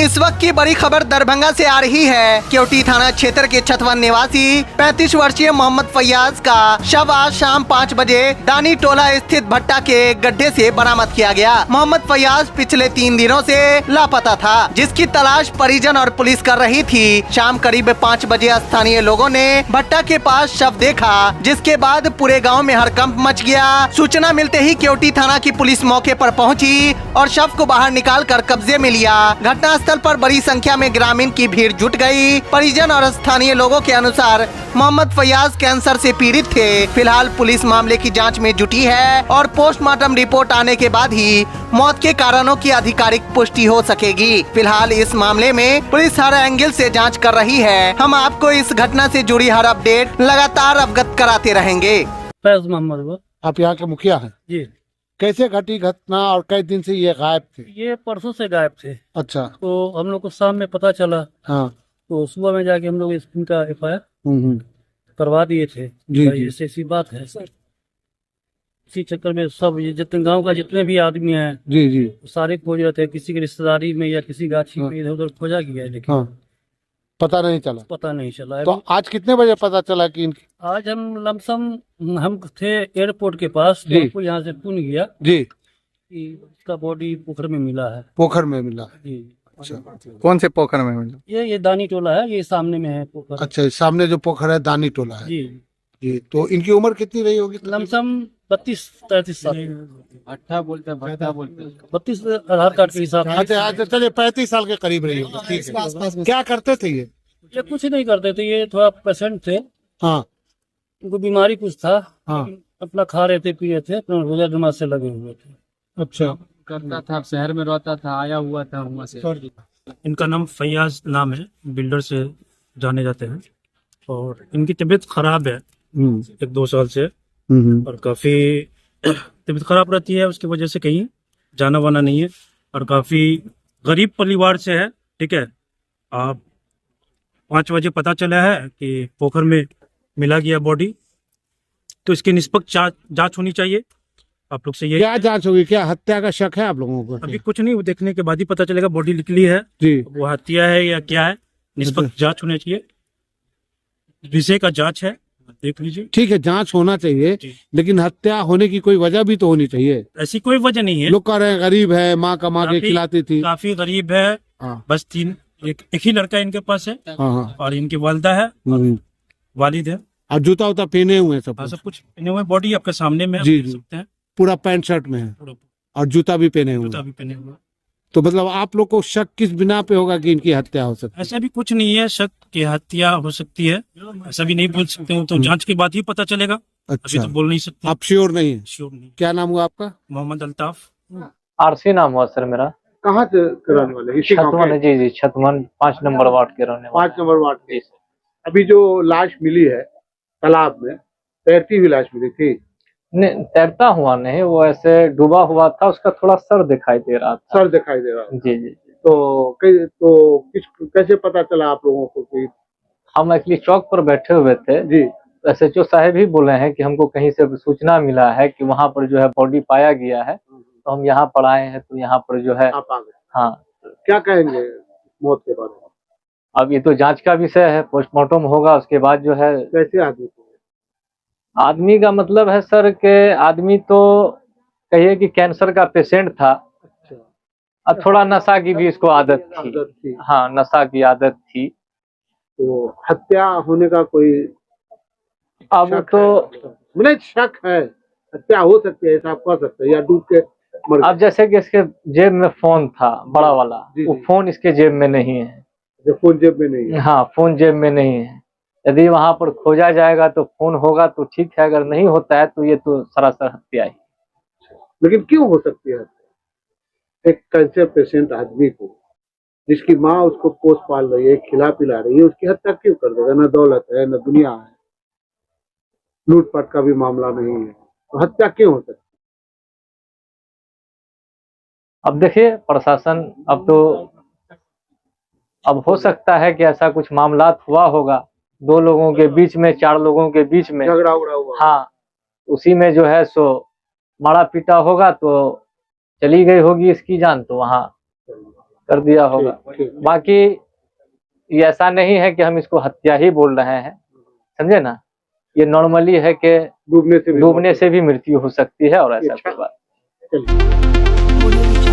इस वक्त की बड़ी खबर दरभंगा से आ रही है। केवटी थाना क्षेत्र के छतवन निवासी 35 वर्षीय मोहम्मद फैयाज का शव आज शाम 5 बजे दानी टोला स्थित भट्टा के गड्ढे से बरामद किया गया। मोहम्मद फैयाज पिछले 3 दिनों से लापता था, जिसकी तलाश परिजन और पुलिस कर रही थी। शाम करीब 5 बजे स्थानीय लोगों ने भट्टा के पास शव देखा, जिसके बाद पूरे गाँव में हड़कंप मच गया। सूचना मिलते ही केवटी थाना की पुलिस मौके पर पहुंची और शव को बाहर निकाल कर कब्जे में लिया। घटनास्थल पर बड़ी संख्या में ग्रामीण की भीड़ जुट गई। परिजन और स्थानीय लोगों के अनुसार मोहम्मद फैयाज कैंसर से पीड़ित थे। फिलहाल पुलिस मामले की जांच में जुटी है और पोस्टमार्टम रिपोर्ट आने के बाद ही मौत के कारणों की आधिकारिक पुष्टि हो सकेगी। फिलहाल इस मामले में पुलिस हर एंगल से जांच कर रही है। हम आपको इस घटना से जुड़ी हर अपडेट लगातार अवगत कराते रहेंगे। फैज मोहम्मद, आप यहाँ के मुखिया हैं जी। कैसे घटी घटना और कई दिन से ये गायब थे? ये परसों से गायब थे। अच्छा। तो हम लोग को शाम में पता चला। हाँ। तो सुबह में जाके हम लोग इनका FIR करवा दिए थे। जी, जी। ऐसी बात है सर। इसी चक्कर में सब ये जितने गांव का जितने भी आदमी हैं, जी जी, सारे खोज रहे थे। किसी की रिश्तेदारी में या किसी गाछी में इधर उधर खोजा गया है, लेकिन हाँ। पता नहीं चला। पता नहीं चला। तो आज कितने बजे पता चला कि इनकी? आज हम थे एयरपोर्ट के पास, जी। तो यहाँ से फोन गया जी, कि उसका बॉडी पोखर में मिला है। पोखर में मिला। जी। अच्छा। कौन से पोखर में मिला? ये दानी टोला है, ये सामने में है पोखर। अच्छा, सामने जो पोखर है दानी टोला है। जी। जी, तो इनकी उम्र कितनी रही होगी? लमसम 32-33 साल। 32 आधार कार्ड के हिसाब से। अच्छा अच्छा, चलिए 35 साल के करीब रही होगी। ठीक है। क्या करते थे ये? ये कुछ नहीं करते थे, ये थोड़ा पेशेंट थे। हाँ उनको बीमारी कुछ था। हाँ। लेकिन अपना खा रहे थे, पी रहे थे, अपना रोजा नमाज से लगे हुए थे। अच्छा। करता था, शहर में रहता था, आया हुआ था वहाँ से। इनका नाम फैयाज नाम है, बिल्डर से जाने जाते हैं। और इनकी तबीयत खराब है 1-2 साल से, और काफी तबीयत खराब रहती है। उसकी वजह से कहीं जाना वाना नहीं है, और काफी गरीब परिवार से है। ठीक है। आप 5 बजे पता चला है कि पोखर में मिला गया बॉडी, तो इसकी निष्पक्ष जांच होनी चाहिए। आप लोग से ये क्या जांच होगी? क्या हत्या का शक है आप लोगों को? अभी कुछ नहीं, वो देखने के बाद ही पता चलेगा। बॉडी निकली है जी। वो हत्या है या क्या है, निष्पक्ष जांच होनी चाहिए। विषय का जांच है, देख लीजिए। ठीक है, जांच होना चाहिए, लेकिन हत्या होने की कोई वजह भी तो होनी चाहिए। ऐसी कोई वजह नहीं है। लोग कह रहे हैं गरीब है, माँ कमा के खिलाती थी। काफी गरीब है। हाँ। बस एक ही लड़का इनके पास है, हाँ। और इनकी वालिदा है, वालिद है। और जूता उता पहने हुए हैं सब हाँ, कुछ? सब कुछ पहने हुए। बॉडी आपके सामने में, आप जी, देख जी। सकते हैं। पूरा पैंट शर्ट में है पूरा और जूता भी पहने हुए जूता हैं। भी पहने हुए। तो मतलब आप लोग को शक किस बिना पे होगा कि इनकी हत्या हो सकती है? ऐसा भी कुछ नहीं है, शक की हत्या हो सकती है, ऐसा भी नहीं बोल सकते हो। तो जांच के बाद ही पता चलेगा। अभी अच्छा, तो बोल नहीं सकते। आप श्योर नहीं है? श्योर नहीं। क्या नाम हुआ आपका? मोहम्मद अल्ताफ। RC नाम हुआ सर मेरा। कहाँ से रहने वाले? छतवन। जी जी, छतवन 5 नंबर वार्ड के रहने वाले। 5 नंबर वार्ड के। जी सर। अभी जो लाश मिली है तालाब में, तैरती हुई लाश मिली थी? नहीं, तैरता हुआ नहीं, वो ऐसे डूबा हुआ था। उसका थोड़ा सर दिखाई दे रहा था। सर दिखाई दे रहा था। जी जी। तो कैसे पता चला आप लोगों को कि? हम एक्चुअली चौक पर बैठे हुए थे जी। SHO साहब ही बोले हैं कि हमको कहीं से सूचना मिला है कि वहाँ पर जो है बॉडी पाया गया है, तो हम यहाँ पर आए हैं। तो यहाँ पर जो है आप आ गए। हाँ। क्या कहेंगे मौत के बारे में? अब ये तो जांच का विषय है, पोस्टमार्टम होगा, उसके बाद जो है। कैसे आदमी को? आदमी का मतलब है सर के आदमी तो कहिए कि कैंसर का पेशेंट था। अच्छा। और थोड़ा नशा की भी इसको आदत थी। हाँ, नशा की आदत थी। तो हत्या होने का कोई अब शक तो है? मुझे शक है हत्या हो सकती है, ऐसा आप कह सकते हैं, या डूब के मर गए। अब जैसे कि इसके जेब में फोन था बड़ा वाला, जी, वो जी। फोन इसके जेब में नहीं है। जो फोन जेब में नहीं है? हाँ, फोन जेब में नहीं है। यदि वहां पर खोजा जाएगा तो फोन होगा तो ठीक है, अगर नहीं होता है तो ये तो सरासर हत्या ही। लेकिन क्यों हो सकती है हत्या? एक कैंसर पेशेंट आदमी को, जिसकी माँ उसको पोस पाल रही है, खिला पिला रही है, उसकी हत्या क्यों कर देगा? न दौलत है, न दुनिया है, लूटपाट का भी मामला नहीं है, तो हत्या क्यों हो सकती है? अब देखिए प्रशासन, अब हो सकता है कि ऐसा कुछ मामला हुआ होगा 2 लोगों के बीच में, 4 लोगों के बीच में झगड़ा उगड़ा हुआ। हाँ, उसी में जो है सो मारा पीटा होगा, तो चली गई होगी इसकी जान। तो वहाँ कर दिया होगा। ठीक। बाकी ये ऐसा नहीं है कि हम इसको हत्या ही बोल रहे हैं, समझे ना। ये नॉर्मली है कि डूबने से भी डूबने से भी मृत्यु हो सकती है और ऐसा कोई बात चलिए।